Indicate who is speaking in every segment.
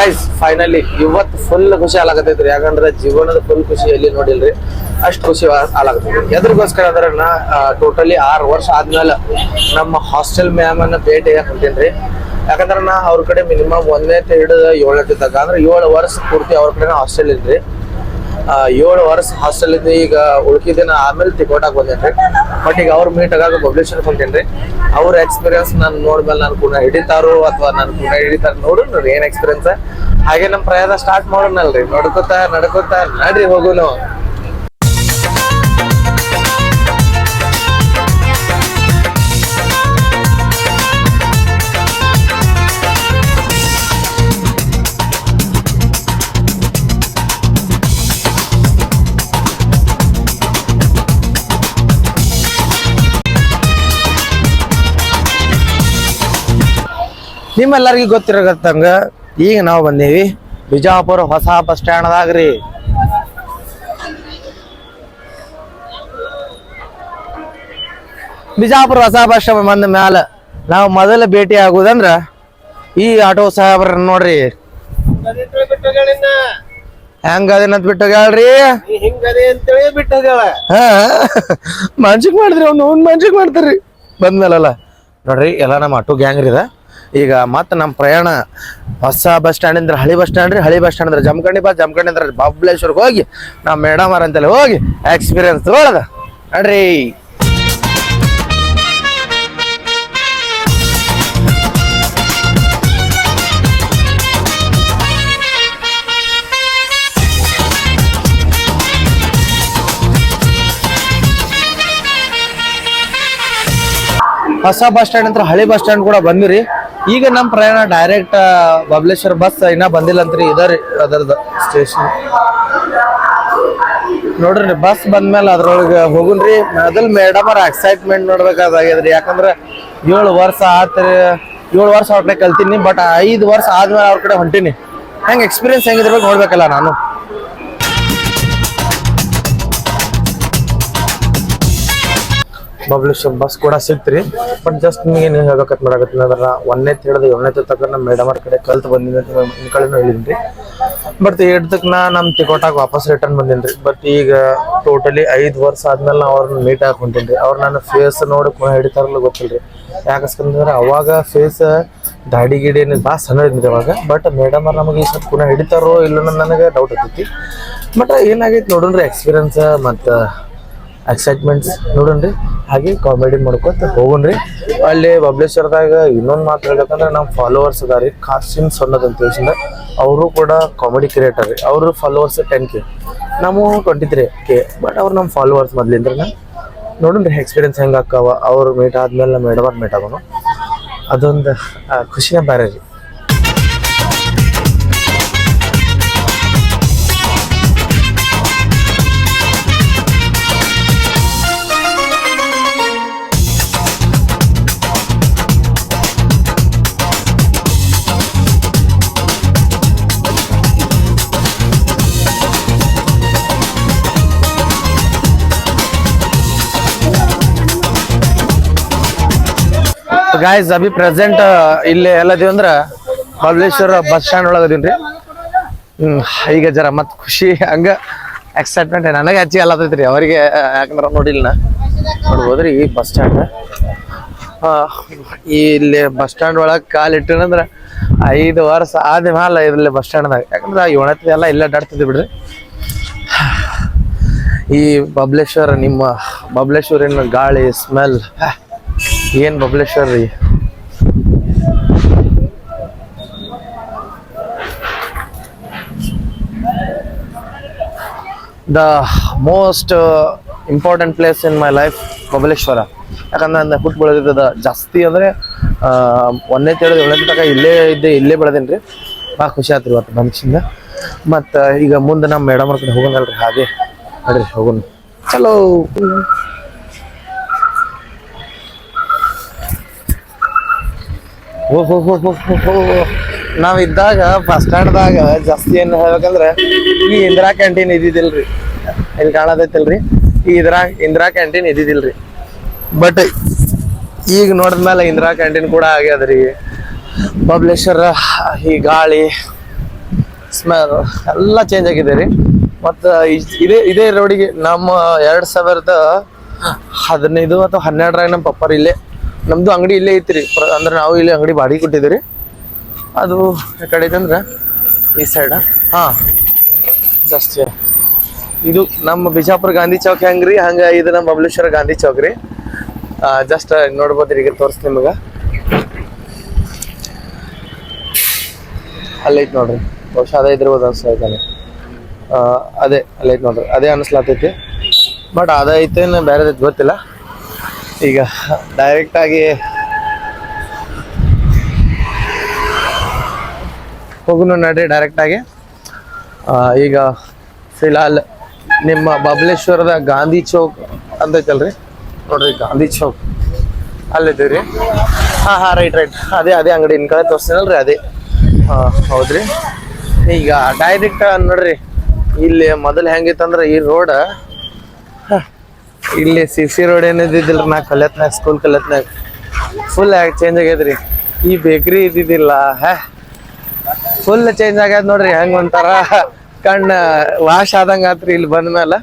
Speaker 1: Guys finally ಇವತ್ತು full ಖುಷಿ ಆಲಾಗತೈತ್ರಿ. ಯಾಕಂದ್ರೆ ಜೀವನದ ಫುಲ್ ಖುಷಿ ಎಲ್ಲಿ ನೋಡಿಲ್ರಿ, ಅಷ್ಟು ಖುಷಿ ಆಲಾಗತೈತಿ. ಎದ್ರಿಗೋಸ್ಕರ ಅಂದ್ರೆ ನಾ ಟೋಟಲಿ 6 ವರ್ಷ ಆದ್ಮೇಲೆ ನಮ್ಮ ಹಾಸ್ಟೆಲ್ ಮ್ಯಾಮ್ ಅನ್ನ ಭೇಟಿಯಾಗಿ ಹೊಂಟೇನ್ರಿ. ಯಾಕಂದ್ರೆ ನಾ ಅವ್ರ ಕಡೆ ಮಿನಿಮಮ್ 1ನೇ ಹಿಡಿದು 7ನೇ ತನಕ ಅಂದ್ರೆ 7 ವರ್ಷ ಪೂರ್ತಿ ಅವ್ರ ಕಡೆ ಹಾಸ್ಟೆಲ್ ಇದ್ರಿ. 7 ವರ್ಷ ಹಾಸ್ಟೆಲ್ ಇದ್ದು ಈಗ ಉಳ್ಕಿದಿನ ಆಮೇಲೆ ತಿಕೋಟಾಗ ಬಂದೇನ್ರಿ. ಬಟ್ ಈಗ ಅವ್ರ ಮೀಟ್ ಆಗಾಗ ಪಬ್ಲಿಷನ್ ಹೊಂಟೇನ್ರಿ. ಅವ್ರ ಎಕ್ಸ್ಪೀರಿಯನ್ಸ್ ನಾನು ನೋಡ್ಮೇಲೆ ನಾನು ಕೂಡ ಹಿಡಿತಾರೋ ಅಥವಾ ನಾನು ಕೂಡ ಹಿಡಿತಾರ ನೋಡ್ರಿ ಏನ್ ಎಕ್ಸ್ಪೀರಿಯನ್ಸ್. ಹಾಗೆ ನಮ್ಮ ಪ್ರಯಾಣ ಸ್ಟಾರ್ಟ್ ಮಾಡೋಣಲ್ರಿ. ನಡ್ಕೋತಾ ನಡ್ರಿ ಹೋಗುನು. ನಿಮ್ಮೆಲ್ಲರಿಗೂ ಗೊತ್ತಿರಗತ್ತಂಗ ಈಗ ನಾವು ಬಂದೀವಿ ಬಿಜಾಪುರ ಹೊಸ ಬಸ್ ಸ್ಟ್ಯಾಂಡ್ದಾಗ್ರಿ. ಬಿಜಾಪುರ ಹೊಸ ಬಸ್ ಸ್ಟ್ಯಾಂಡ್ ಬಂದ ಮ್ಯಾಲ ನಾವು ಮೊದಲ ಭೇಟಿ ಆಗುದಂದ್ರ ಈ ಆಟೋ ಸಾಹೇಬ್ರ ನೋಡ್ರಿ. ಹೆಂಗದೇನಂತ ಬಿಟ್ಟು ಹೇಳ್ರಿ, ಮನ್ಸಿಗೆ ಮಾಡಿದ್ರಿ ಅವ್ನು ಮನ್ಸಿಗೆ ಮಾಡ್ತಾರ್ರಿ ಬಂದ್ಮೇಲಲ್ಲ ನೋಡ್ರಿ. ಎಲ್ಲ ನಮ್ಮ ಆಟೋ ಗ್ಯಾಂಗ್ ರೀ. ಈಗ ಮತ್ತೆ ನಮ್ಮ ಪ್ರಯಾಣ ಹೊಸ ಬಸ್ ಸ್ಟ್ಯಾಂಡ್ ಅಂದ್ರೆ ಹಳಿ ಬಸ್ ಸ್ಟ್ಯಾಂಡ್ ರೀ. ಹಳಿ ಬಸ್ ಸ್ಟ್ಯಾಂಡ್ ಅಂದ್ರೆ ಜಮಖಂಡಿ ಜಮಖಂಡಿ ಅಂದ್ರೆ ಬಬಲೇಶ್ವರ್ಗೆ ಹೋಗಿ ನಾವು ಮೇಡಮ್ ಅಂತೇಳಿ ಹೋಗಿ ಎಕ್ಸ್ಪೀರಿಯನ್ಸ್ ತಗೊಳದ ನೋಡ್ರಿ. ಹೊಸ ಬಸ್ ಸ್ಟ್ಯಾಂಡ್ ಅಂತ ಹಳಿ ಬಸ್ ಸ್ಟ್ಯಾಂಡ್ ಕೂಡ ಬಂದಿರಿ. ಈಗ ನಮ್ಮ ಪ್ರಯಾಣ ಡೈರೆಕ್ಟ್ ಬಬಲೇಶ್ವರ ಬಸ್ ಇನ್ನ ಬಂದಿಲ್ಲ ಅಂತ್ರಿ. ಇದರಿ ಅದರದ ಸ್ಟೇಷನ್ ನೋಡ್ರಿ. ಬಸ್ ಬಂದ್ಮೇಲೆ ಅದ್ರೊಳಗೆ ಹೋಗುನ್ರಿ. ಮೊದಲ್ ಮೇಡಮ್ ಅವ್ರ ಎಕ್ಸೈಟ್ಮೆಂಟ್ ನೋಡ್ಬೇಕಾಗ್ಯದ್ರಿ. ಯಾಕಂದ್ರೆ 7 ವರ್ಷ ಆತ್ರಿ. 7 ವರ್ಷ ಅವ್ರ ಕಡೆ ಕಲ್ತೀನಿ. ಬಟ್ 5 ವರ್ಷ ಆದ್ಮೇಲೆ ಅವ್ರ ಕಡೆ ಹೊಂಟೀನಿ. ಹೆಂಗ್ ಎಕ್ಸ್ಪೀರಿಯನ್ಸ್ ಹೆಂಗಿರ್ಬೇಕು ನೋಡ್ಬೇಕಲ್ಲ ನಾನು. ಬಬಲೇಶ್ವರ ಬಸ್ ಕೂಡ ಸಿಕ್ತ್ರಿ. ಬಟ್ ಜಸ್ಟ್ ನಿಮಗೆ ಏನು ಹೇಳ್ಬೇಕಂತ ಮಾಡಕತ್ತೀನಿ ಅಂದ್ರೆ 1ನೇ ಹಿಡಿದು 7ನೇ ತನಕ ನಮ್ಮ ಮೇಡಮ್ ಅವ್ರ ಕಡೆ ಕಲ್ತು ಬಂದಿದ್ದೆ ನಿಮ್ಮ ಕಡೆನೂ ಹೇಳಿದ್ರಿ. ಬಟ್ 8ಕ್ಕೆ ನಮ್ಮ ತಿಕೋಟಾಗ ವಾಪಸ್ ರಿಟರ್ನ್ ಬಂದೇನ್ರಿ. ಬಟ್ ಈಗ ಟೋಟಲಿ 5 ವರ್ಷ ಆದ್ಮೇಲೆ ನಾವು ಅವ್ರನ್ನ ಮೀಟ್ ಆಗಿ ಹೊಂಟೇನ್ರಿ. ಅವ್ರು ನನ್ನ ಫೇಸ್ ನೋಡಿ ಕೂಡ ಹಿಡಿತಾರಲ್ಲ ಗೊತ್ತಿಲ್ರಿ. ಯಾಕಂದ್ರೆ ಅವಾಗ ಫೇಸ್ ದಾಡಿ ಗಿಡಿ ಏನಿದೆ ಭಾಳ ಸಣ್ಣ ಇದ್ರಿ ಅವಾಗ. ಬಟ್ ಮೇಡಮ್ ಅವ್ರು ನಮಗೆ ಈ ಸ್ವಲ್ಪ ಕೂಡ ಹಿಡಿತಾರೋ ಇಲ್ಲ ನನಗೆ ಡೌಟ್ ಇರ್ತೈತಿ. ಬಟ್ ಏನಾಗೈತಿ ನೋಡೋಣ್ರಿ ಎಕ್ಸ್ಪೀರಿಯನ್ಸ್ ಮತ್ತು ಎಕ್ಸೈಟ್ಮೆಂಟ್ಸ್ ನೋಡೋಣ್ರಿ. ಹಾಗೆ ಕಾಮಿಡಿ ಮಾಡ್ಕೊತ ಹೋಗೋಣ್ರಿ. ಅಲ್ಲಿ ಬಬಲೇಶ್ವರದಾಗ ಇನ್ನೊಂದು ಮಾತು ಹೇಳ್ಬೇಕಂದ್ರೆ ನಮ್ಮ ಫಾಲೋವರ್ಸ್ ಅದಾರಿ ಕಾಸಿನ್ ಸೊನ್ನದ್ ಅಂತ ತಿಳಿಸಿದ. ಅವರು ಕೂಡ ಕಾಮಿಡಿ ಕ್ರಿಯೇಟರ್ ರೀ. ಅವ್ರ ಫಾಲೋವರ್ಸ್ 10K, ನಾವು 23K. ಬಟ್ ಅವ್ರು ನಮ್ಮ ಫಾಲೋವರ್ಸ್ ಮೊದ್ಲಿಂದ್ರೆ ನೋಡೋಣ್ರಿ ಎಕ್ಸ್ಪೀರಿಯನ್ಸ್ ಹೆಂಗೆ ಆಕಾವ. ಅವ್ರು ಮೀಟ್ ಆದ್ಮೇಲೆ ನಮ್ಮ ಮೇಡಮ್ ಅವ್ರು ಮೀಟ್ ಆಗೋನು. ಅದೊಂದು ಖುಷಿನ ಬೇರೆ ರೀ. ಗಾಯ್ಸ್ ಅಭಿ ಪ್ರೆಸೆಂಟ್ ಇಲ್ಲಿ ಎಲ್ಲದೀವಿ ಅಂದ್ರೆ ಬಬಲೇಶ್ವರ ಬಸ್ ಸ್ಟ್ಯಾಂಡ್ ಒಳಗದೀನ್ರಿ. ಈಗ ಜರ ಮತ್ ಖುಷಿ ಹಂಗ ಎಕ್ಸೈಟ್ಮೆಂಟ್ ನನಗೆ ಹಚ್ಚಿ ಅಲ್ಲತೈತ್ರಿ. ಅವರಿಗೆ ಯಾಕಂದ್ರೆ ನೋಡಿಲ್ಲ ನೋಡ್ಬೋದ್ರಿ. ಈ ಬಸ್ ಸ್ಟ್ಯಾಂಡ್ ಇಲ್ಲಿ ಬಸ್ ಸ್ಟ್ಯಾಂಡ್ ಒಳಗೆ ಕಾಲಿಟ್ಟಂದ್ರೆ 5 ವರ್ಷ ಆದ್ಮೇಲೆ ಇದ್ರಲ್ಲಿ ಬಸ್ ಸ್ಟ್ಯಾಂಡ್ದಾಗ. ಯಾಕಂದ್ರೆ 7ನೇ ಎಲ್ಲ ಇಲ್ಲೇ ಅಡ್ಡಾಡ್ತಿದ್ವಿ ಬಿಡ್ರಿ. ಈ ಬಬಲೇಶ್ವರ ನಿಮ್ಮ ಬಬಲೇಶ್ವರಿನ ಗಾಳಿ ಸ್ಮೆಲ್ ಏನ್ ಬಬಲೇಶ್ವರ್ ರೀ. The most important place in my life Babaleshwar. ಯಾಕಂದ್ರೆ ನನ್ನ ಹುಟ್ಟು ಬೆಳೆದಿದ್ದ ಜಾಸ್ತಿ ಅಂದ್ರೆ 1ನೇ ಹಿಡಿದು 7ನೇ ತನಕ ಇಲ್ಲೇ ಬೆಳೆದೇನ್ರಿ. ಭಾಳ ಖುಷಿ ಆತ್ರಿ ಇವತ್ತು ಮನುಷ್ಯಂದ. ಮತ್ತು ಈಗ ಮುಂದೆ ನಮ್ಮ ಮೇಡಮ್ ಅವ್ರ ಕಡೆ ಹೋಗಂಗಲ್ರಿ. ಹಾಗೆ ನಡ್ರಿ ಹೋಗೋಣ ಚಲೋ. ನಾವಿದ್ದಾಗ ಬಸ್ ಸ್ಟ್ಯಾಂಡ್ದಾಗ ಜಾಸ್ತಿ ಏನು ಹೇಳ್ಬೇಕಂದ್ರೆ ಈ ಇಂದಿರಾ ಕ್ಯಾಂಟೀನ್ ಇದ್ದಿದ್ದಿಲ್ರಿ. ಇಲ್ಲಿ ಕಾಣತೈತಿಲ್ರಿ ಈ ಇಂದಿರಾ ಕ್ಯಾಂಟೀನ್ ಇದ್ದಿದ್ದಿಲ್ರಿ. ಬಟ್ ಈಗ ನೋಡಿದ್ಮೇಲೆ ಇಂದಿರಾ ಕ್ಯಾಂಟೀನ್ ಕೂಡ ಆಗ್ಯದ್ರಿ. ಬಬಲೇಶ್ವರ ಈ ಗಾಳಿ ಸ್ಮೆಲ್ ಎಲ್ಲ ಚೇಂಜ್ ಆಗಿದೆ ರೀ. ಮತ್ತು ಇದೇ ರೋಡಿಗೆ ನಮ್ಮ 2015 ಅಥವಾ 12 ನಮ್ಮ ಪಪ್ಪಾರ ಇಲ್ಲೇ ನಮ್ದು ಅಂಗಡಿ ಇಲ್ಲೇ ಐತ್ರಿ. ಅಂದ್ರೆ ನಾವು ಇಲ್ಲಿ ಅಂಗಡಿ ಬಾಡಿಗೆ ಕೊಟ್ಟಿದ್ದೀರಿ. ಅದು ಕಡೆ ಐತೆ ಅಂದ್ರೆ ಈ ಸೈಡ. ಹಾಂ, ಜಸ್ಟ್ ಇದು ನಮ್ಮ ಬಿಜಾಪುರ ಗಾಂಧಿ ಚೌಕ್ ಹೆಂಗ್ರಿ ಹಂಗೆ ಇದು ನಮ್ಮ ಬಬಲೇಶ್ವರ ಗಾಂಧಿ ಚೌಕ್ ರೀ. ಜಸ್ಟ್ ನೋಡ್ಬೋದ್ರಿ, ಈಗ ತೋರಿಸ್ತೀನಿ ನಿಮಗೆ. ಅಲ್ಲೈತೆ ನೋಡ್ರಿ, ಬಹುಶಃ ಅದೇ ಇದ್ರಬೋದು ಅನ್ಸ್ತಾನೆ. ಅದೇ ಅಲ್ಲೈತೆ ನೋಡ್ರಿ, ಅದೇ ಅನಿಸ್ಲಾತೈತಿ. ಬಟ್ ಅದೈತೇನು ಬೇರೆದೈತೆ ಗೊತ್ತಿಲ್ಲ. ಈಗ ಡೈರೆಕ್ಟಾಗಿ ಹೋಗುನು ನಡ್ರಿ ಡೈರೆಕ್ಟಾಗಿ. ಈಗ ಫಿಲಾಲ್ ನಿಮ್ಮ ಬಬಲೇಶ್ವರದ ಗಾಂಧಿ ಚೌಕ್ ಅಂತೈತಲ್ರಿ, ನೋಡ್ರಿ ಗಾಂಧಿ ಚೌಕ್ ಅಲ್ಲಿದ್ದೀವಿ ರೀ. ಹಾಂ ರೈಟ್ ಅದೇ ಅಂಗಡಿ ಇನ್ ಕಡೆ ತೋರಿಸ್ತೀನಲ್ರಿ ಅದೇ. ಹೌದ್ರಿ. ಈಗ ಡೈರೆಕ್ಟ್ ನೋಡ್ರಿ, ಇಲ್ಲಿ ಮೊದಲು ಹೆಂಗಿತ್ತಂದ್ರೆ ಈ ರೋಡ್ ಇಲ್ಲಿ ಸಿ ರೋಡ್ ಏನಿದ್ದಿಲ್ಲ ನಾ ಕಲಿಯತ್ನಾಗ, ಸ್ಕೂಲ್ ಕಲಿಯತ್ನಾಗ ಫುಲ್ ಚೇಂಜ್ ಆಗೈತ್ರಿ. ಈ ಬೇಕ್ರಿ ಇದ್ದಿದ್ದಿಲ್ಲ, ಫುಲ್ ಚೇಂಜ್ ಆಗ್ಯದ ನೋಡ್ರಿ. ಹೆಂಗೆ ಒಂಥರ ಕಣ್ಣು ವಾಶ್ ಆದಂಗೆ ಆತ್ರಿ ಇಲ್ಲಿ ಬಂದ್ಮೇಲೆ.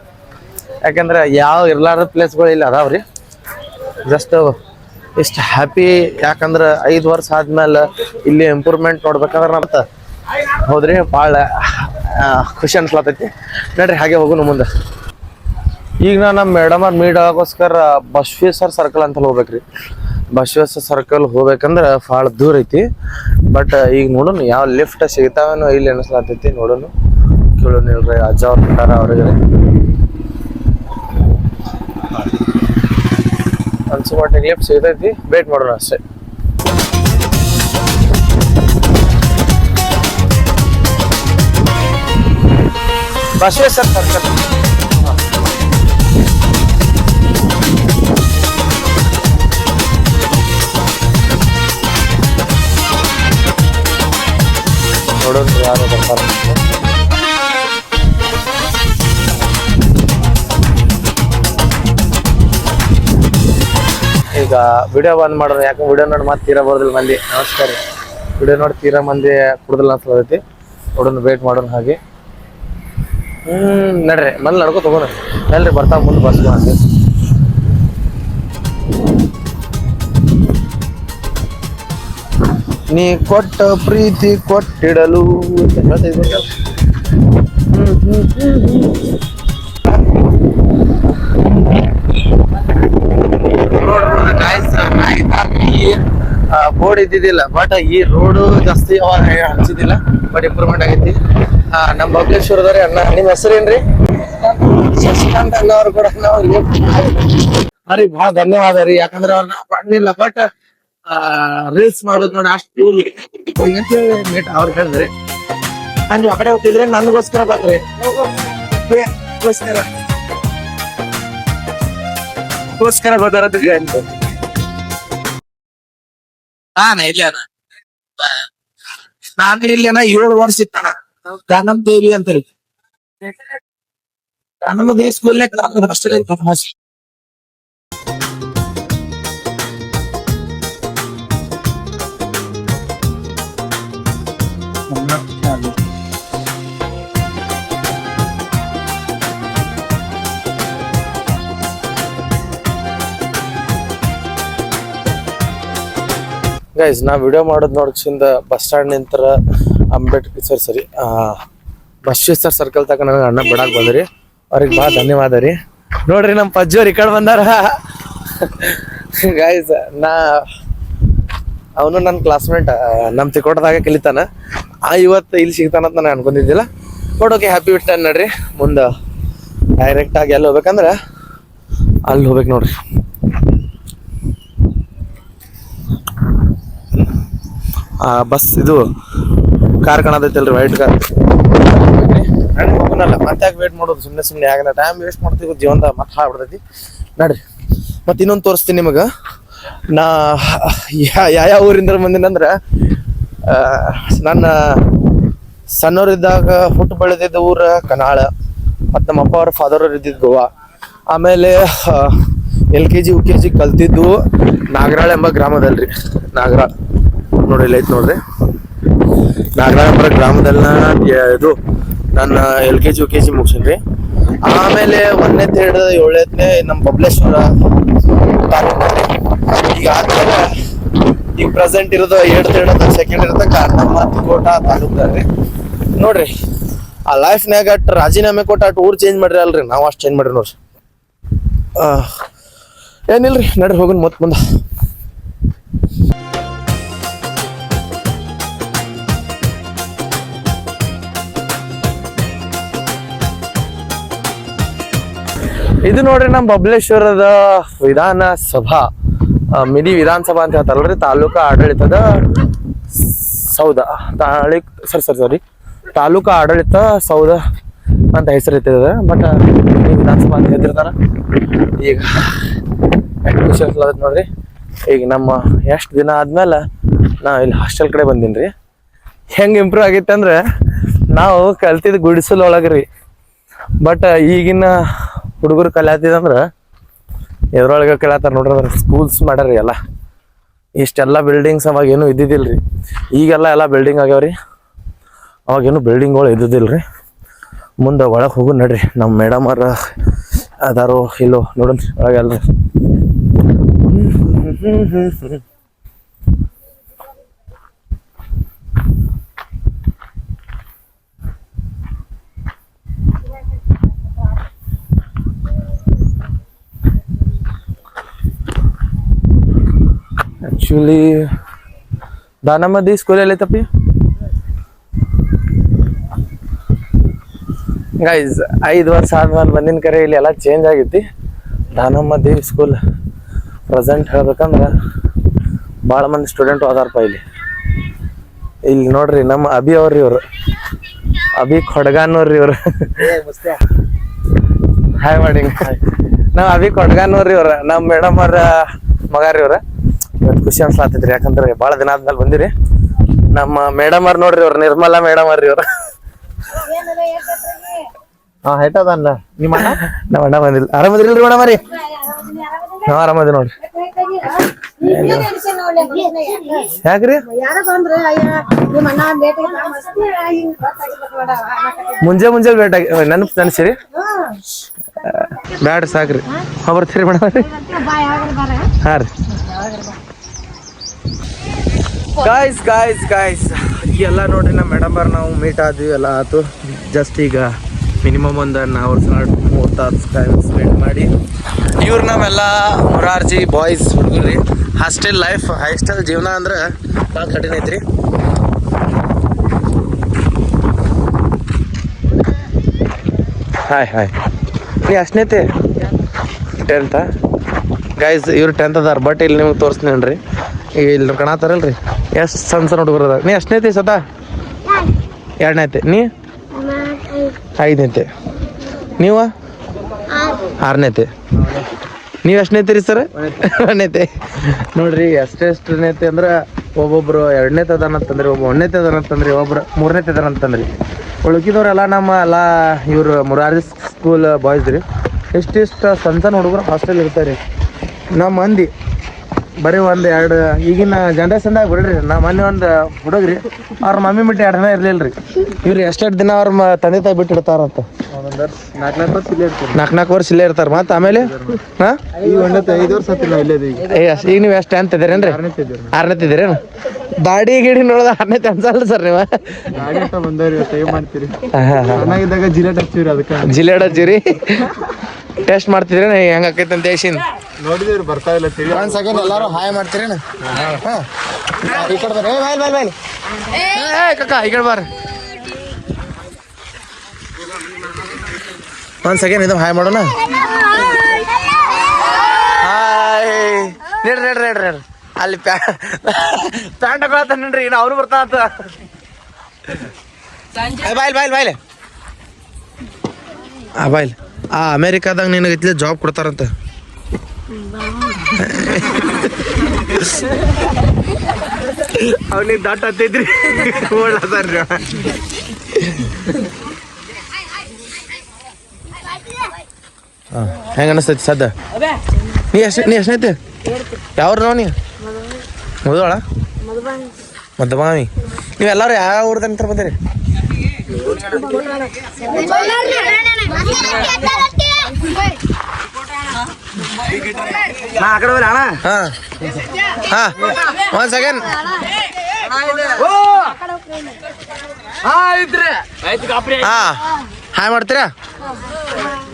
Speaker 1: ಯಾಕಂದ್ರೆ ಯಾವ ಇರ್ಲಾರ್ದ ಪ್ಲೇಸ್ಗಳು ಇಲ್ಲಿ ಅದಾವ್ರಿ. ಜಸ್ಟ್ ಇಷ್ಟು ಹ್ಯಾಪಿ, ಯಾಕಂದ್ರೆ 5 ವರ್ಷ ಆದ್ಮೇಲೆ ಇಲ್ಲಿ ಇಂಪ್ರೂವ್ಮೆಂಟ್ ನೋಡ್ಬೇಕಂದ್ರೆ ಮತ್ತೆ ಹೌದ್ರಿ ಭಾಳ ಖುಷಿ ಅನ್ಸ್ಲತ್ತೈತಿ. ನೋಡ್ರಿ ಹಾಗೆ ಹೋಗುನು ಮುಂದೆ. ಈಗ ನಮ್ಮ ಮೇಡಮ್ ಅವ್ರು ಮೀಟ್ ಆಗೋಸ್ಕರ ಬಸವೇಶ್ವರ ಸರ್ಕಲ್ ಅಂತ ಹೋಗ್ಬೇಕ್ರಿ. ಬಸವೇಶ್ವರ ಸರ್ಕಲ್ ಹೋಗ್ಬೇಕಂದ್ರೆ ಭಾಳ ದೂರ ಐತಿ. ಬಟ್ ಈಗ ನೋಡೋಣ ಯಾವ ಲಿಫ್ಟ್ ಸಿಗ್ತಾವೇನೋ ಇಲ್ಲಿ ಅನಿಸ್ಲತ್ತೈತಿ. ನೋಡೋಣ, ಕೇಳೋಣ ಇಲ್ರಿ ಅಜ್ಜ ಅವ್ರ ಪ್ರಕಾರ ಅವ್ರಿಗೆ ಅನ್ಸೋ ಮಟ್ಟಿಗೆ ಲಿಫ್ಟ್ ಸಿಗ್ತೈತಿ. ವೇಟ್ ಮಾಡೋಣ ಅಷ್ಟೇ. ಬಸವೇಶ್ವರ ಸರ್ಕಲ್ ನೋಡೋಣ ಯಾರು ಬರ್ತಾರೆ. ಈಗ ವಿಡಿಯೋ ಬಂದ್ ಮಾಡೋಣ, ಯಾಕಂದ್ರೆ ವಿಡಿಯೋ ನೋಡಿ ಮತ್ತೆ ತೀರಾ ಬರೋದಿಲ್ಲ ಮಂದಿ. ನಮಸ್ಕಾರ. ವಿಡಿಯೋ ನೋಡಿ ತೀರಾ ಮಂದಿ ಕುಡ್ದಿಲ್ಲ ಅನ್ಸತೈತಿ. ನೋಡೋಣ, ವೇಟ್ ಮಾಡೋಣ ಹಾಗೆ. ನಡ್ರಿ ಮನೇಲಿ ನಡ್ಕೊ ತಗೋಣ. ಎಲ್ರಿ ಬರ್ತಾವ ಮುಂದೆ ಬಸ್ ಹಂಗೆ. ನೀ ಕೊಟ್ಟ ಪ್ರೀತಿ ಕೊಟ್ಟಿಡಲು ಬೋರ್ಡ್ ಇದ್ದಿದ್ದಿಲ್ಲ. ಬಟ್ ಈ ರೋಡು ಜಾಸ್ತಿ ಹಂಚಿದಿಲ್ಲ, ಬಟ್ ಇಂಪ್ರೂವ್ಮೆಂಟ್ ಆಗೈತಿ. ನಮ್ಮ ಬಬಲೇಶ್ವರದವ್ರಿ ಅಣ್ಣ, ನಿಮ್ಮ ಹೆಸರೇನ್ರಿ? ಶಶಿಕಾಂತ್ ಅಣ್ಣ ಅವ್ರು ಕೂಡ ನಾವು ರೀ ಭಾಳ ಧನ್ಯವಾದ ರೀ. ಯಾಕಂದ್ರೆ ಅವ್ರನ್ನ ಪಡ್ಲಿಲ್ಲ, ಬಟ್ ರೀಲ್ಸ್ ಮಾಡೋದು ನೋಡಿ ಅಷ್ಟು ಲೇಟ್ ಅವ್ರು ಹೇಳಿದ್ರಿ. ನೀವು ಆ ಕಡೆ ಹೋಗ್ತಿದ್ರೆ ನನಗೋಸ್ಕರ ಬರ್ರಿ, ಗೋಸ್ಕರ ಗೊತ್ತಾರದ್ರಿ ಅಂತ. ಇಲ್ಲಿ ನಾನು ಇಲ್ಲಿ 7 ವರ್ಷ ಇತ್ತಣ. ಕಾನಮ್ ದೇವಿ ಅಂತ ಹೇಳಿ ಕಾನಮ್ ದೇವಿ ಸ್ಕೂಲ್ನೇ ಅಷ್ಟೇ. ಗೈಸ್, ನಾ ವಿಡಿಯೋ ಮಾಡೋದು ನೋಡ್ಸಿಂದ ಬಸ್ ಸ್ಟ್ಯಾಂಡ್ ನಿಂತರ ಅಂಬೇಡ್ಕರ್ ಸರಿ ಬಸವೇಶ್ವರ ಸರ್ಕಲ್ ತಕ ನನಗೆ ಅಣ್ಣ ಬಿಡಾಕ್ ಬಂದ್ರಿ. ಅವ್ರಿಗೆ ಭಾಳ ಧನ್ಯವಾದ ರೀ. ನೋಡ್ರಿ ನಮ್ಮ ಪಜ್ಜೋರ್ ಈ ಕಡೆ ಬಂದಾರ. ಗೈಸ್, ಅವನು ನನ್ನ ಕ್ಲಾಸ್ಮೇಟ್, ನಮ್ಮ ತಿಕೋಟದಾಗ ಕಲಿತಾನ. ಇವತ್ತು ಇಲ್ಲಿ ಸಿಗ್ತಾನಂತ ನಾನು ಅನ್ಕೊಂಡಿದ್ದಿಲ್ಲ. ಬಟ್ ಓಕೆ, ಹ್ಯಾಪಿ ಬಿಟ್ಟ ನಡ್ರಿ. ಮುಂದೆ ಡೈರೆಕ್ಟಾಗಿ ಎಲ್ಲಿ ಹೋಗ್ಬೇಕಂದ್ರೆ ಅಲ್ಲಿ ಹೋಗ್ಬೇಕು ನೋಡ್ರಿ. ಬಸ್ ಇದು ಕಾರ್ ಕಾಣತೈತಲ್ರಿ, ವೈಟ್ ಕಾರ್. ಹೋಗೋಣಲ್ಲ, ಮತ್ತೆ ಯಾಕೆ ವೇಟ್ ಮಾಡೋದು ಸುಮ್ಮನೆ ಯಾಕಂದ್ರೆ ಟೈಮ್ ವೇಸ್ಟ್ ಮಾಡ್ತೀವಿ ಜೀವನದ ಮತ್ತೆ ಹಾಳ್ಬಿಡ್ತೈತಿ. ನಡ್ರಿ ಮತ್ತೆ ಇನ್ನೊಂದು ತೋರಿಸ್ತೀನಿ ನಿಮಗೆ. ನಾ ಯಾವ ಊರಿಂದ ಬಂದಿನಂದ್ರೆ, ನನ್ನ ಸಣ್ಣವ್ರಿದ್ದಾಗ ಹುಟ್ಟು ಬೆಳೆದಿದ್ದ ಊರ ಕನಾಳ, ಮತ್ತು ನಮ್ಮ ಅಪ್ಪ ಅವ್ರ ಫಾದರ್ ಅವ್ರು ಇದ್ದಿದ್ದು ಗೋವಾ. ಆಮೇಲೆ LKG UKG ಕಲ್ತಿದ್ದು ನಾಗರಾಳ್ ಎಂಬ ಗ್ರಾಮದಲ್ರಿ. ನಾಗರಾಳ್ ನೋಡಿ, ಲೈಟ್ ನೋಡ್ರಿ. ನಾಗರಾಜಪುರ ಗ್ರಾಮದಲ್ಲಿ ಇದು ನನ್ನ LKG UKG ಮುಗಿಸಿನ್ರಿ. ಆಮೇಲೆ 1ನೇ 7ನೇ ನಮ್ಮ ಬಬಲೇಶ್ವರ ತಾಲೂಕು. ಈಗ ಆದ್ಮೇಲೆ ಈಗ ಪ್ರೆಸೆಂಟ್ ಇರೋದು 7ನೇ 2nd ಇರತಕ್ಕ ನಮ್ಮ ತಿಕೋಟ ತಾಲೂಕ್ದಾರ್ರಿ. ನೋಡ್ರಿ ಆ ಲೈಫ್ನಾಗ ಅಟ್ ರಾಜೀನಾಮೆ ಕೊಟ್ಟು ಅಟ್ ಊರ್ ಚೇಂಜ್ ಮಾಡ್ರಿ ಅಲ್ರಿ, ನಾವು ಅಷ್ಟು ಚೇಂಜ್ ಮಾಡ್ರಿ ನೋಡ್ರಿ. ಏನಿಲ್ರಿ, ನಡ್ರಿ ಹೋಗೋಣ ಮತ್ ಮುಂದೆ. ಇದು ನೋಡ್ರಿ ನಮ್ಮ ಬಬಲೇಶ್ವರದ ವಿಧಾನಸಭಾ ಮಿನಿ ವಿಧಾನಸಭಾ ಅಂತ ಹೇಳ್ತಾರಲ್ರಿ, ತಾಲೂಕಾ ಆಡಳಿತದ ಸೌಧ ತಾಲೂಕಾ ಆಡಳಿತ ಸೌಧ ಅಂತ ಹೆಸರು ಇರ್ತದ. ಬಟ್ ಮಿನಿ ವಿಧಾನಸಭಾ ಅಂತ ಹೇಳ್ತಿರ್ತಾರ. ಈಗ ಅಡ್ಮಿಷನ್ ನೋಡ್ರಿ, ಈಗ ನಮ್ಮ ಎಷ್ಟು ದಿನ ಆದ್ಮೇಲೆ ನಾ ಇಲ್ಲಿ ಹಾಸ್ಟೆಲ್ ಕಡೆ ಬಂದೀನಿ. ಹೆಂಗೆ ಇಂಪ್ರೂವ್ ಆಗೈತೆ ಅಂದ್ರೆ ನಾವು ಕಲ್ತಿದ್ ಗುಡಿಸಲ್ ಒಳಗ್ರಿ. ಬಟ್ ಈಗಿನ ಹುಡುಗರು ಕಲಿಯತ್ತಿದಂದ್ರೆ ಎದ್ರೊಳಗೆ ಕಲಿಯತ್ತಾರ ನೋಡ್ರಿ. ಸ್ಕೂಲ್ಸ್ ಮಾಡ್ಯಾರಿ ಎಲ್ಲ. ಇಷ್ಟೆಲ್ಲ ಬಿಲ್ಡಿಂಗ್ಸ್ ಅವಾಗ ಏನು ಇದ್ದಿದ್ದಿಲ್ರಿ. ಈಗೆಲ್ಲ ಎಲ್ಲ ಬಿಲ್ಡಿಂಗ್ ಆಗ್ಯಾವ್ರಿ. ಅವಾಗೇನು ಬಿಲ್ಡಿಂಗ್ಗಳು ಇದ್ದಿದ್ದಿಲ್ರಿ. ಮುಂದೆ ಒಳಗೆ ಹೋಗು ನಡ್ರಿ. ನಮ್ಮ ಮೇಡಮ್ ಅವ್ರ ಅದಾರೋ ಇಲ್ಲೋ ನೋಡ್ರಿ ಒಳಗೆಲ್ರಿ. ಆಕ್ಚುಲಿ ದಾನಮದಿ ಸ್ಕೂಲ್ ಎಲ್ಲೈತಪ್ಪಿ ಗೈಸ್? 5 ವರ್ಷ ಆದ್ಮೇಲೆ ಬಂದಿನ ಕರೆ ಇಲ್ಲಿ ಎಲ್ಲ ಚೇಂಜ್ ಆಗೈತಿ. ದಾನಮದಿ ಸ್ಕೂಲ್ ಪ್ರೆಸೆಂಟ್ ಹೇಳ್ಬೇಕಂದ್ರೆ ಭಾಳ ಮಂದಿ ಸ್ಟೂಡೆಂಟ್ ಅದಾರಪ್ಪ ಇಲ್ಲಿ ನೋಡ್ರಿ. ನಮ್ಮ ಅಭಿ ಅವ್ರಿ ಇವ್ರು, ಅಭಿ ಕೊಡ್ಗಾನವ್ರಿ ಇವ್ರು. ಹಾಯ್ ಮಾಡಿ. ನಾವ್ ಅಭಿ ಕೊಡ್ಗಾನವ್ರಿ ಇವ್ರ, ನಮ್ಮ ಮೇಡಮ್ ಅವ್ರ ಮಗಾರಿ ಇವ್ರ. ಇವತ್ತು ಖುಷಿ ಅನ್ಸ್ಲಾತೈತ್ರಿ, ಯಾಕಂದ್ರೆ ಭಾಳ ದಿನ ಆದ್ಮೇಲೆ ಬಂದಿರಿ. ನಮ್ಮ ಮೇಡಮ್ ಅವ್ರ ನೋಡ್ರಿ, ಅವ್ರ ನಿರ್ಮಲಾ ಮೇಡಮ್ ಅವ್ರಿ ಇವ್ರ. ಹೆಟ್ಟದನ್ನ ನಿಮ್ಮ ಅಣ್ಣ? ನಮ್ಮ ಅಣ್ಣ ಬಂದಿಲ್ಲ. ಆರಾಮದಿಲ್ರಿ ಮೇಡಮ್ ಅವ್ರಿ? ನಾವ್ ಆರಾಮದಿ ನೋಡ್ರಿ. ಯಾಕ್ರಿ ಮುಂಜಾನೆ ಭೇಟ ನೆನಸಿರಿ? ಬ್ಯಾಡ್ರಿ ಸಾಕ್ರಿ. ಬರ್ತೀರಿ ಮೇಡಮ್ ಅವ್ರಿ? ಹಾ ರೀ. ಗಾಯ್ಸ್ ಎಲ್ಲ ನೋಡ್ರಿ, ನಮ್ಮ ಮೇಡಮ್ ಅವ್ರ ನಾವು ಮೀಟ್ ಆದ್ವಿ, ಎಲ್ಲ ಆಯ್ತು. ಜಸ್ಟ್ ಈಗ ಮಿನಿಮಮ್ ಒಂದು 1 hour 3 ತಾಸು ಟೈಮ್ ಸ್ಪೆಂಡ್ ಮಾಡಿ ಇವ್ರು ನಾವೆಲ್ಲ ಮೊರಾರ್ಜಿ ಬಾಯ್ಸ್ ಹುಡುಗರಿ. ಹಾಸ್ಟೆಲ್ ಲೈಫ್, ಹಾಸ್ಟೆಲ್ ಜೀವನ ಅಂದ್ರೆ ಭಾಳ ಕಠಿಣ ಐತ್ರಿ. ಹಾಯ್ ನೀ ಅಷ್ಟನೇತೆ 10th ಗೈಸ್? ಇವ್ರು 10th ಅದಾರ. ಬಟ್ ಇಲ್ಲಿ ನಿಮ್ಗೆ ತೋರಿಸ್ತೀನಿರಿ, ಇಲ್ಲಿ ಕಾಣತ್ತಾರಲ್ರಿ ಎಷ್ಟು ಸಣ್ಣ ಹುಡುಗರು ಅದಾರ. ನೀ ಎಷ್ಟನೇತಿ ಸದಾ? 2ನೇತೆ. ನೀ 5ನೇತೆ. ನೀವು 6ನೇತೆ. ನೀವು ಎಷ್ಟನೇತಿ ರೀ ಸರ್? 1ನೇತೆ. ನೋಡ್ರಿ ಎಷ್ಟೆಷ್ಟನೇತೆ ಅಂದ್ರೆ ಒಬ್ಬೊಬ್ರು 2ನೇತೆ ಅದಾನಂತಂದ್ರಿ, ಒಬ್ಬ 1ನೇತೆ ಅದಾನಂತಂದ್ರಿ, ಒಬ್ರು 3ನೇತೆ ಅದಾನಂತಂದ್ರಿ. ಉಳ್ಕಿದವ್ರೆಲ್ಲ ನಮ್ಮ ಎಲ್ಲ ಇವ್ರು ಮೊರಾರ್ಜಿ ಸ್ಕೂಲ್ ಬಾಯ್ಸ್ ರೀ. ಇಷ್ಟಿಷ್ಟು ಸಣ್ಣ ಹುಡುಗರು ಹಾಸ್ಟೆಲ್ ಇರ್ತಾರೆ. ನಮ್ಮ ಮಂದಿ ಬರೀ 1-2 ಈಗಿನ ಜನ್ರೇಷನ್ದಾಗ ಬಿಡ್ರಿ. ನಾ ಮೊನ್ನೆ ಒಂದು ಹುಡುಗ್ರಿ, ಅವ್ರ ಮಮ್ಮಿ ಬಿಟ್ಟು 2 ದಿನ ಇರ್ಲಿಲ್ರಿ. ಇವ್ರು ಎಷ್ಟೆಷ್ಟು ದಿನ ಅವ್ರ ತಂದೆ ತಾಯಿ ಬಿಟ್ಟು ಇಡ್ತಾರಂತ. 4 ವರ್ಷ ಇಲ್ಲೇ ಇರ್ತಾರ. ಮತ್ತೆ ಆಮೇಲೆ ಈಗ 5 ವರ್ಷ ಈಗ ನೀವು ಎಷ್ಟು 10th ಇದ್ದೀರೇನ್ರಿ? 6ನೇತೆ ಇದ್ದೀರೇನು? ದಾಡಿ ಗಿಡಿ ನೋಡೋದ 6ನೇತೆ ಅನ್ಸಲ್ಲ ಸರ್ ನೀವು? ಜಿಲೇಟ್ ಹಚ್ಚಿರಿ, ಟೆಸ್ಟ್ ಮಾಡ್ತಿದ್ರಿ ಹೆಂಗ ಆಕೈತಿ ಅಂತ ಹೇಳಿ ನೋಡಿದ್ರಿ. ಬರ್ತಾ ಇಲ್ಲ. ಒಂದ್ ಸೆಕೆಂಡ್ ಎಲ್ಲಾರು ಹಾಯ್ ಮಾಡ್ತೀರೇನು? ಈ ಕಡೆ ಬರ್ರಿ. ಕಕ್ಕ ಈ ಕಡೆ ಬರ್ರಿ. ಒಂದ್ ಸೆಕೆಂಡ್ ಇದು ಹಾಯ್ ಮಾಡೋಣ. ಹಾಯ್ ನಡ್ರಿ ಅಲ್ಲಿ ಪ್ಯಾಂಟ್ ಹಾಕೊಳತ್ತ ನೋಡ್ರಿ. ಇನ್ನು ಅವ್ರು ಬರ್ತಾ ಬಾಯ್ಲಿ ಬಾಯ್ಲಿ. ಅಮೇರಿಕಾದಾಗ ನಿನಗೆ ಇತ್ಲೆ ಜಾಬ್ ಕೊಡ್ತಾರಂತ. ಅವನಿಗೆ ದಾಟ್ ಹತ್ತೈತ್ರಿ. ಓಡ್ಲಾತಾರ್ರಿ. ಹೆಂಗ ಅನಿಸ್ತೈತಿ ಸದ್ದ? ನೀ ಎಷ್ಟೈತಿ? ಯಾವ್ರ ನಾವು? ನೀ ಮುದೋಳ ಮದ್ದಬಾವಿ. ನೀವೆಲ್ಲರೂ ಯಾವ ಊರ್ದಂತ ಬಂದಿರಿ?
Speaker 2: ಆ ಕಡೆ ಹೋಗ್ಲಿ ಅಣ್ಣ.
Speaker 1: ಹಾ 1 ಸೆಕೆಂಡ್. ಹಾ ಹಾಯ್ ಮಾಡ್ತೀರಾ?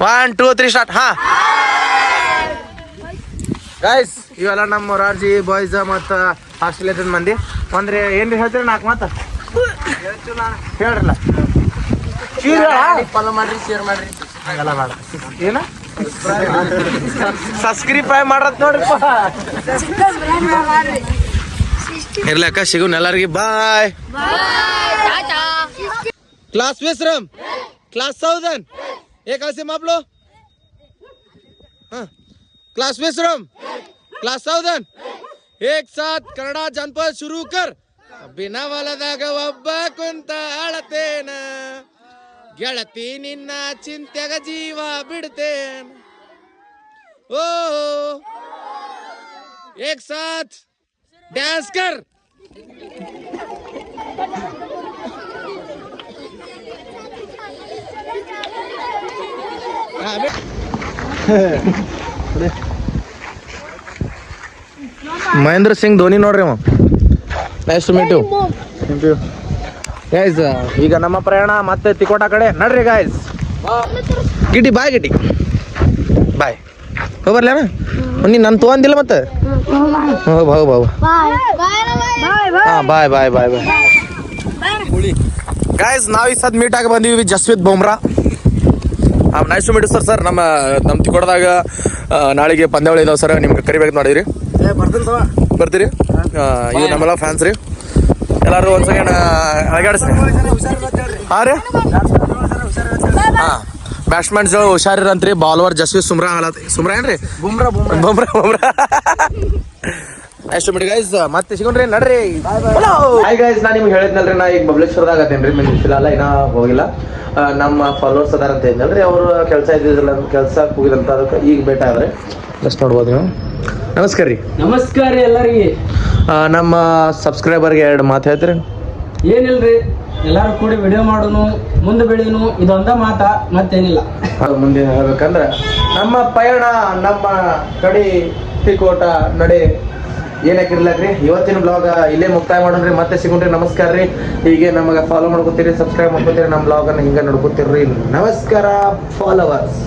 Speaker 1: 1 2 3 ಸ್ಟಾರ್ಟ್. ಹಾ ಗೈಸ್, ಇವೆಲ್ಲ ನಮ್ಮ ಮೊರಾರ್ಜಿ ಬಾಯ್ಸ್ ಮತ್ತು ಆಸ್ಟ್ರೇಲಿಯಾದ ಮಂದಿ. ಅಂದ್ರೆ ಏನ್ರಿ ಹೇಳ್ತೀರಿ? 4 ಮಾತು ಹೇಳ್ರಲ್ಲ. ಫಾಲೋ ಮಾಡ್ರಿ, ಶೇರ್ ಮಾಡ್ರಿ. ಎಲ್ಲ ಮಾಡ ಏನ ಸಬ್ಸ್ಕ್ರೈಬ್ ಮಾಡ್ರತ್ ನೋಡ್ರಿಪ್ಪ. ಇರ್ಲಕ್ಕ ಸಿಗುನ್ ಎಲ್ಲರಿಗೆ. ಬಾಯ್. क्लास विश्रम, क्लास सावधान. एक ऐसे माप लो. हाँ, क्लास विश्रम, क्लास सावधान. एक साथ कन्नड़ जनपद शुरू कर. बिना वालದಾಗ ಒಬ್ಬ ಕುಂತ ಅಳತೇನ, ಗೆಳತಿ ನಿನ್ನ ಚಿಂತೆಗ ಜೀವ ಬಿಡ್ತೇನ. ಓ एक साथ डांस कर. ಮಹೇಂದ್ರ ಸಿಂಗ್ ಧೋನಿ ನೋಡ್ರಿ ಅವ. Nice to meet you. Thank you guys. ಈಗ ನಮ್ಮ ಪ್ರಯಾಣ ಮತ್ತೆ ತಿಕೋಟ ಕಡೆ ನಡ್ರಿ ಗೈಸ್. ಗಿಟಿ ಬಾಯ್, ಗಿಟಿ ಬಾಯ್. ಹೋಗ್ಬರ್ಲಿ ಅಣ್ಣ. ನೀನು ನನ್ನ ತೊಗೊಂದಿಲ್ಲ ಮತ್ತೆ? ಹೋಗ್ ಹೋಗ್ ಹೋಗ್. ಹಾಂ ಬಾಯ್ ಬಾಯ್ ಬಾಯ್ ಬಾಯ್. ಗೈಸ್, ನಾವು ಈ ಸದ್ ಮೀಟ್ ಆಗಿ ಬಂದೀವಿ Jasprit Bumrah. Nice to meet you sir. ನಮ್ಮ ತಿಕೋಟದಾಗ ನಾಳೆಗೆ ಪಂದ್ಯಾವಳಿ ಇದಾವೆ ಸರ್. ನಿಮ್ಗೆ ಕರಿಬೇಕು ನೋಡಿದ್ರಿ. ಬರ್ತೀರಿ? ಇವು ನಮ್ಮೆಲ್ಲ ಫ್ಯಾನ್ಸ್ ರೀ. ಎಲ್ಲರೂ ಒಂದು ಸೆಕೆಂಡ್ ಅಳಗಾಡಿಸ್ರಿ. ಹಾಂ ರೀ. ಹಾಂ, ಬ್ಯಾಟ್ಸ್ಮನ್ಸ್ ಹುಷಾರಿರಂತ್ರಿ. ಬಾಲ್ವರ್ ಜಸ್ವಿ ಸುಮ್ರಾ ಸುಮ್ರಾ ಏನ್ರಿ? Bumrah nice to meet guys. ಮತ್ತೆ ಸಿಗೋಣ್ರಿ, ನಡ್ರಿ. ಹಾಯ್ ಗೈಸ್, ನಾನು ನಿಮ್ಗೆ ಹೇಳಿದ್ನಲ್ರಿ, ನಾ ಈಗ ಬಬಲೇಶ್ವರದಾಗ ಅದೇನ್ರಿ. ಮಿಂಚಿಲ್ಲ ಇನ್ನ ಹೋಗಿಲ್ಲ. ನಮ್ಮ ಫಾಲೋವರ್ಸ್ ಅದಾರ ಅಂತ ಹೇಳಿದ್ನಲ್ರಿ, ಅವರು ಕೆಲಸ ಇದ್ದಿದ್ದಿಲ್ಲ, ಕೆಲ್ಸಕ್ಕೆ ಹೋಗಿದಂತ. ಅದಕ್ಕೆ ಈಗ ಭೇಟ ಆದ್ರೆ ಜಸ್ಟ್ ನೋಡ್ಬೋದು ನೀವು. ನಮಸ್ಕಾರ ರೀ.
Speaker 2: ನಮಸ್ಕಾರ ಎಲ್ಲರಿಗೆ.
Speaker 1: ನಮ್ಮ ಸಬ್ಸ್ಕ್ರೈಬರ್ಗೆ 2 ಮಾತು ಹೇಳ್ತೀರಿ?
Speaker 2: ಏನಿಲ್ರಿ, ಎಲ್ಲಾರು ಕೂಡಿ ವಿಡಿಯೋ ಮಾಡೋನು, ಮುಂದೆ ಬೆಳೀನು, ಇದೊಂದ ಮಾತ, ಮತ್ತೇನಿಲ್ಲ.
Speaker 1: ಮುಂದೆ ಹೇಳ್ಬೇಕಂದ್ರೆ ನಮ್ಮ ಪಯಣ ನಮ್ಮ ಕಡೆ ತಿಕೋಟ ನಡೆ ಏನಕ್ಕಿರ್ಲಾಕ್ರಿ. ಇವತ್ತಿನ ಬ್ಲಾಗ್ ಇಲ್ಲೇ ಮುಕ್ತಾಯ ಮಾಡೋಣ್ರಿ. ಮತ್ತೆ ಸಿಗೋಣ್ರಿ. ನಮಸ್ಕಾರ ರೀ. ಹೀಗೆ ನಮಗೆ ಫಾಲೋ ಮಾಡ್ಕೊತೀರಿ, ಸಬ್ಸ್ಕ್ರೈಬ್ ಮಾಡ್ಕೊತೀರಿ, ನಮ್ಮ ಬ್ಲಾಗನ್ನು ಹಿಂಗೆ ನೋಡ್ಕೊತೀರಿ. ನಮಸ್ಕಾರ ಫಾಲೋವರ್ಸ್.